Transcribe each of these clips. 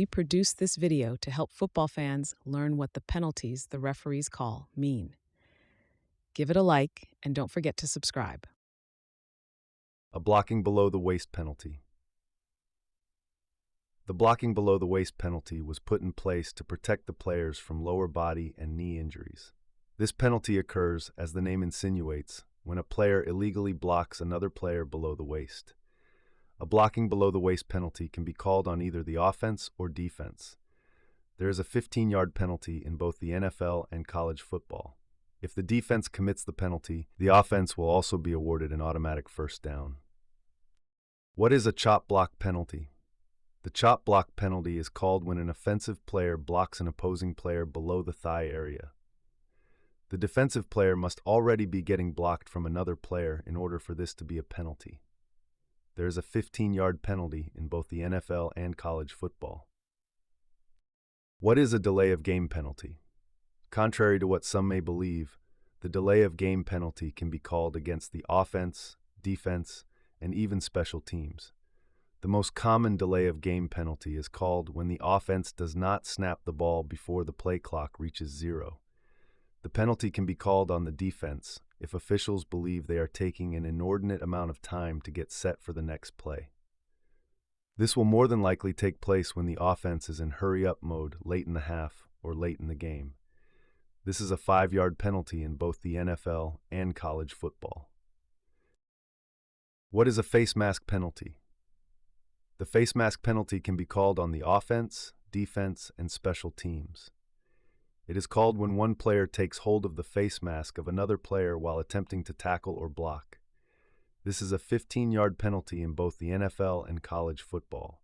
we produced this video to help football fans learn what the penalties the referees call mean. Give it a like and don't forget to subscribe. A blocking below the waist penalty. The blocking below the waist penalty was put in place to protect the players from lower body and knee injuries. This penalty occurs, as the name insinuates, when a player illegally blocks another player below the waist. A blocking below the waist penalty can be called on either the offense or defense. There is a 15-yard penalty in both the NFL and college football. If the defense commits the penalty, the offense will also be awarded an automatic first down. What is a chop block penalty? The chop block penalty is called when an offensive player blocks an opposing player below the thigh area. The defensive player must already be getting blocked from another player in order for this to be a penalty. There is a 15-yard penalty in both the NFL and college football. What is a delay of game penalty? Contrary to what some may believe, the delay of game penalty can be called against the offense, defense, and even special teams. The most common delay of game penalty is called when the offense does not snap the ball before the play clock reaches 0. The penalty can be called on the defense if officials believe they are taking an inordinate amount of time to get set for the next play. This will more than likely take place when the offense is in hurry-up mode late in the half or late in the game. This is a 5-yard penalty in both the NFL and college football. What is a face mask penalty? The face mask penalty can be called on the offense, defense, and special teams. It is called when one player takes hold of the face mask of another player while attempting to tackle or block. This is a 15-yard penalty in both the NFL and college football.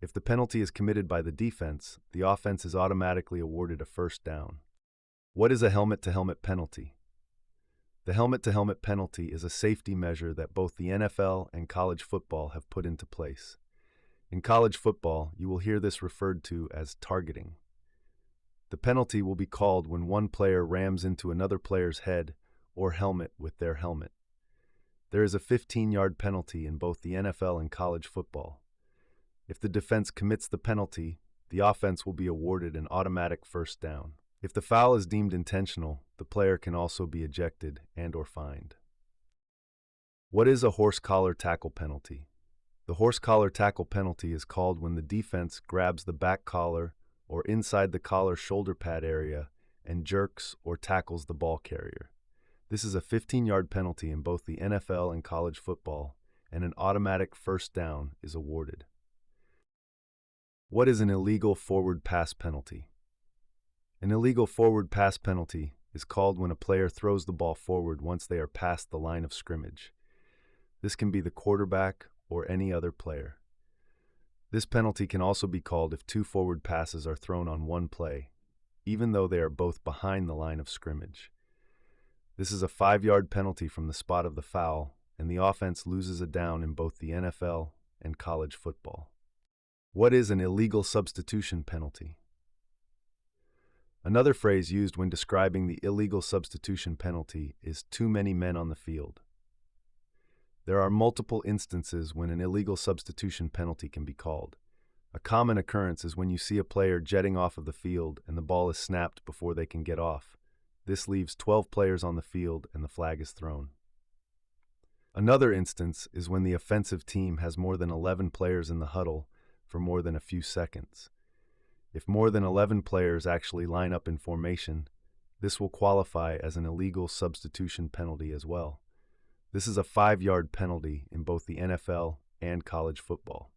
If the penalty is committed by the defense, the offense is automatically awarded a first down. What is a helmet-to-helmet penalty? The helmet-to-helmet penalty is a safety measure that both the NFL and college football have put into place. In college football, you will hear this referred to as targeting. The penalty will be called when one player rams into another player's head or helmet with their helmet. There is a 15-yard penalty in both the NFL and college football. If the defense commits the penalty, the offense will be awarded an automatic first down. If the foul is deemed intentional, the player can also be ejected and/or fined. What is a horse collar tackle penalty? The horse collar tackle penalty is called when the defense grabs the back collar or inside the collar shoulder pad area and jerks or tackles the ball carrier. This is a 15-yard penalty in both the NFL and college football, and an automatic first down is awarded. What is an illegal forward pass penalty? An illegal forward pass penalty is called when a player throws the ball forward once they are past the line of scrimmage. This can be the quarterback or any other player. This penalty can also be called if two forward passes are thrown on one play, even though they are both behind the line of scrimmage. This is a 5-yard penalty from the spot of the foul, and the offense loses a down in both the NFL and college football. What is an illegal substitution penalty? Another phrase used when describing the illegal substitution penalty is too many men on the field. There are multiple instances when an illegal substitution penalty can be called. A common occurrence is when you see a player jetting off of the field and the ball is snapped before they can get off. This leaves 12 players on the field and the flag is thrown. Another instance is when the offensive team has more than 11 players in the huddle for more than a few seconds. If more than 11 players actually line up in formation, this will qualify as an illegal substitution penalty as well. This is a 5-yard penalty in both the NFL and college football.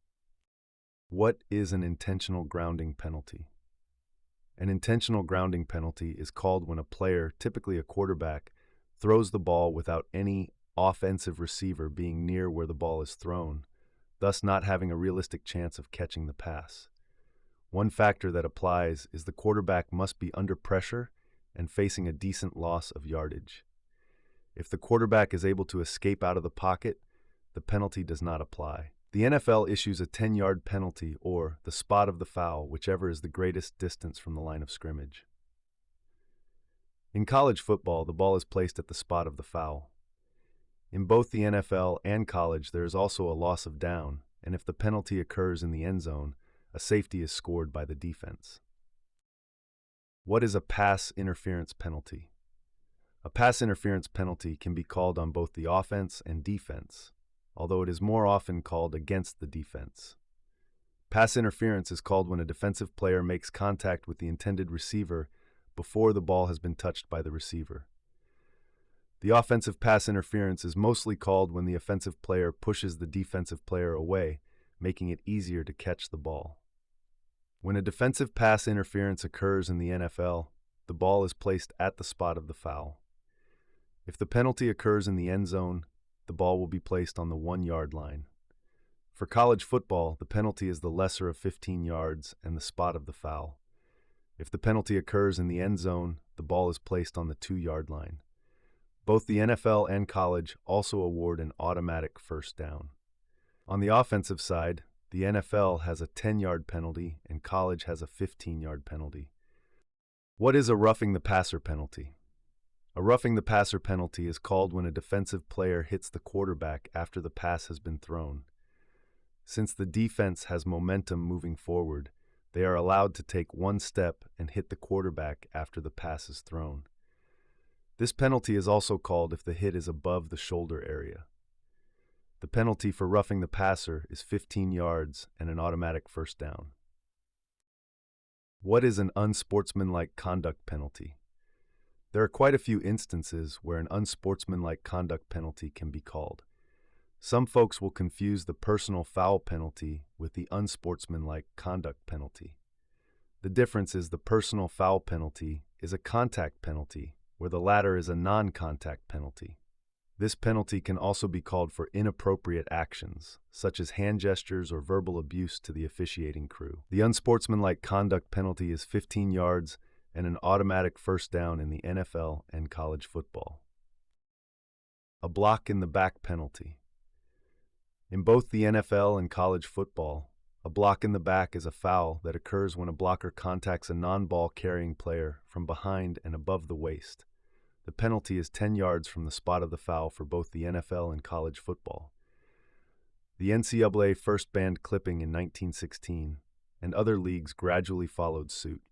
What is an intentional grounding penalty? An intentional grounding penalty is called when a player, typically a quarterback, throws the ball without any offensive receiver being near where the ball is thrown, thus not having a realistic chance of catching the pass. One factor that applies is the quarterback must be under pressure and facing a decent loss of yardage. If the quarterback is able to escape out of the pocket, the penalty does not apply. The NFL issues a 10-yard penalty or the spot of the foul, whichever is the greatest distance from the line of scrimmage. In college football, the ball is placed at the spot of the foul. In both the NFL and college, there is also a loss of down, and if the penalty occurs in the end zone, a safety is scored by the defense. What is a pass interference penalty? A pass interference penalty can be called on both the offense and defense, although it is more often called against the defense. Pass interference is called when a defensive player makes contact with the intended receiver before the ball has been touched by the receiver. The offensive pass interference is mostly called when the offensive player pushes the defensive player away, making it easier to catch the ball. When a defensive pass interference occurs in the NFL, the ball is placed at the spot of the foul. If the penalty occurs in the end zone, the ball will be placed on the 1-yard line. For college football, the penalty is the lesser of 15 yards and the spot of the foul. If the penalty occurs in the end zone, the ball is placed on the 2-yard line. Both the NFL and college also award an automatic first down. On the offensive side, the NFL has a 10-yard penalty and college has a 15-yard penalty. What is a roughing the passer penalty? A roughing the passer penalty is called when a defensive player hits the quarterback after the pass has been thrown. Since the defense has momentum moving forward, they are allowed to take one step and hit the quarterback after the pass is thrown. This penalty is also called if the hit is above the shoulder area. The penalty for roughing the passer is 15 yards and an automatic first down. What is an unsportsmanlike conduct penalty? There are quite a few instances where an unsportsmanlike conduct penalty can be called. Some folks will confuse the personal foul penalty with the unsportsmanlike conduct penalty. The difference is the personal foul penalty is a contact penalty, where the latter is a non-contact penalty. This penalty can also be called for inappropriate actions, such as hand gestures or verbal abuse to the officiating crew. The unsportsmanlike conduct penalty is 15 yards and an automatic first down in the NFL and college football. A block in the back penalty. In both the NFL and college football, a block in the back is a foul that occurs when a blocker contacts a non-ball carrying player from behind and above the waist. The penalty is 10 yards from the spot of the foul for both the NFL and college football. The NCAA first banned clipping in 1916, and other leagues gradually followed suit.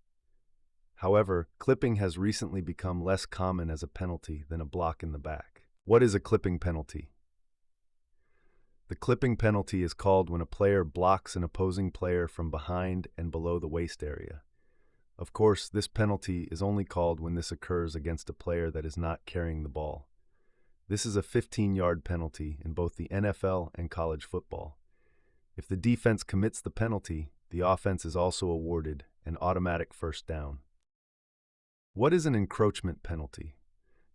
However, clipping has recently become less common as a penalty than a block in the back. What is a clipping penalty? The clipping penalty is called when a player blocks an opposing player from behind and below the waist area. Of course, this penalty is only called when this occurs against a player that is not carrying the ball. This is a 15-yard penalty in both the NFL and college football. If the defense commits the penalty, the offense is also awarded an automatic first down. What is an encroachment penalty?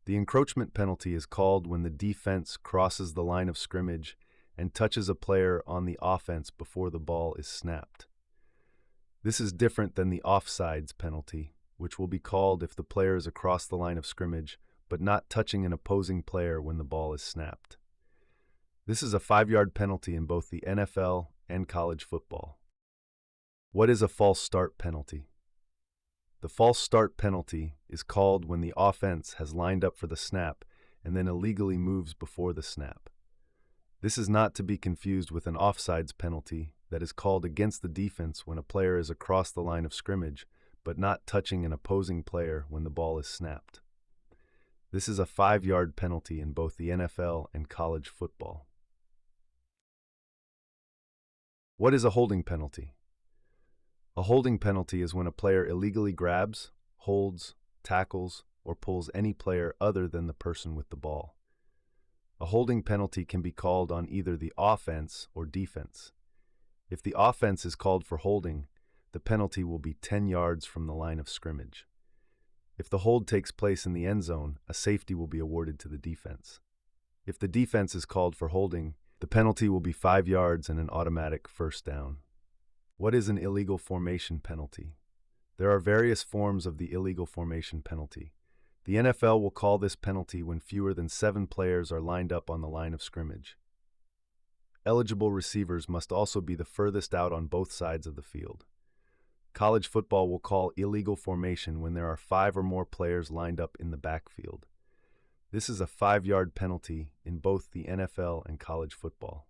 The encroachment penalty is called when the defense crosses the line of scrimmage and touches a player on the offense before the ball is snapped. This is different than the offsides penalty, which will be called if the player is across the line of scrimmage but not touching an opposing player when the ball is snapped. This is a 5-yard penalty in both the NFL and college football. What is a false start penalty? The false start penalty is called when the offense has lined up for the snap and then illegally moves before the snap. This is not to be confused with an offsides penalty that is called against the defense when a player is across the line of scrimmage but not touching an opposing player when the ball is snapped. This is a 5-yard penalty in both the NFL and college football. What is a holding penalty? A holding penalty is when a player illegally grabs, holds, tackles, or pulls any player other than the person with the ball. A holding penalty can be called on either the offense or defense. If the offense is called for holding, the penalty will be 10 yards from the line of scrimmage. If the hold takes place in the end zone, a safety will be awarded to the defense. If the defense is called for holding, the penalty will be 5 yards and an automatic first down. What is an illegal formation penalty? There are various forms of the illegal formation penalty. The NFL will call this penalty when fewer than 7 players are lined up on the line of scrimmage. Eligible receivers must also be the furthest out on both sides of the field. College football will call illegal formation when there are 5 or more players lined up in the backfield. This is a 5-yard penalty in both the NFL and college football.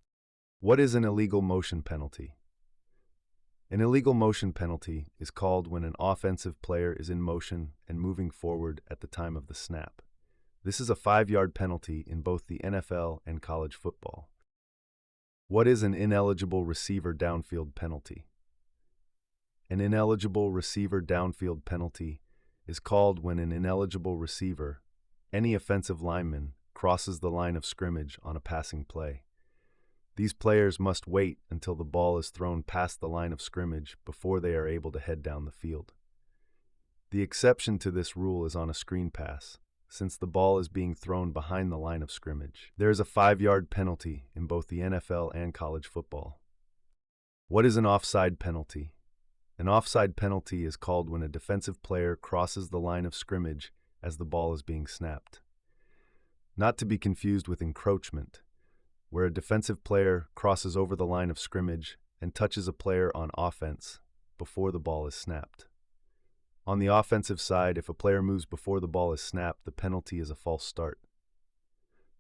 What is an illegal motion penalty? An illegal motion penalty is called when an offensive player is in motion and moving forward at the time of the snap. This is a 5-yard penalty in both the NFL and college football. What is an ineligible receiver downfield penalty? An ineligible receiver downfield penalty is called when an ineligible receiver, any offensive lineman, crosses the line of scrimmage on a passing play. These players must wait until the ball is thrown past the line of scrimmage before they are able to head down the field. The exception to this rule is on a screen pass, since the ball is being thrown behind the line of scrimmage. There is a 5-yard penalty in both the NFL and college football. What is an offside penalty? An offside penalty is called when a defensive player crosses the line of scrimmage as the ball is being snapped. Not to be confused with encroachment, where a defensive player crosses over the line of scrimmage and touches a player on offense before the ball is snapped. On the offensive side, if a player moves before the ball is snapped, the penalty is a false start.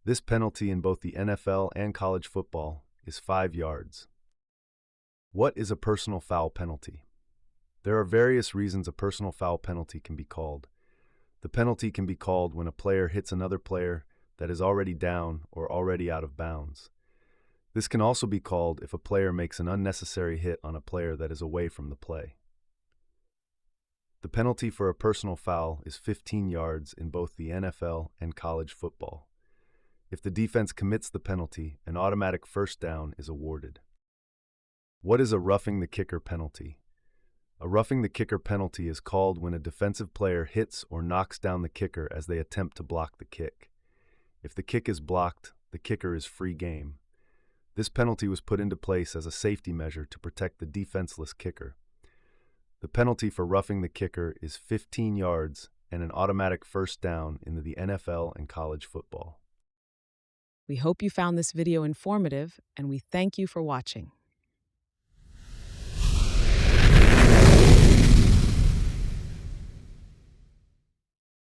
This penalty in both the NFL and college football is 5 yards. What is a personal foul penalty? There are various reasons a personal foul penalty can be called. The penalty can be called when a player hits another player that is already down or already out of bounds. This can also be called if a player makes an unnecessary hit on a player that is away from the play. The penalty for a personal foul is 15 yards in both the NFL and college football. If the defense commits the penalty, an automatic first down is awarded. What is a roughing the kicker penalty? A roughing the kicker penalty is called when a defensive player hits or knocks down the kicker as they attempt to block the kick. If the kick is blocked, the kicker is free game. This penalty was put into place as a safety measure to protect the defenseless kicker. The penalty for roughing the kicker is 15 yards and an automatic first down in the NFL and college football. We hope you found this video informative, and we thank you for watching.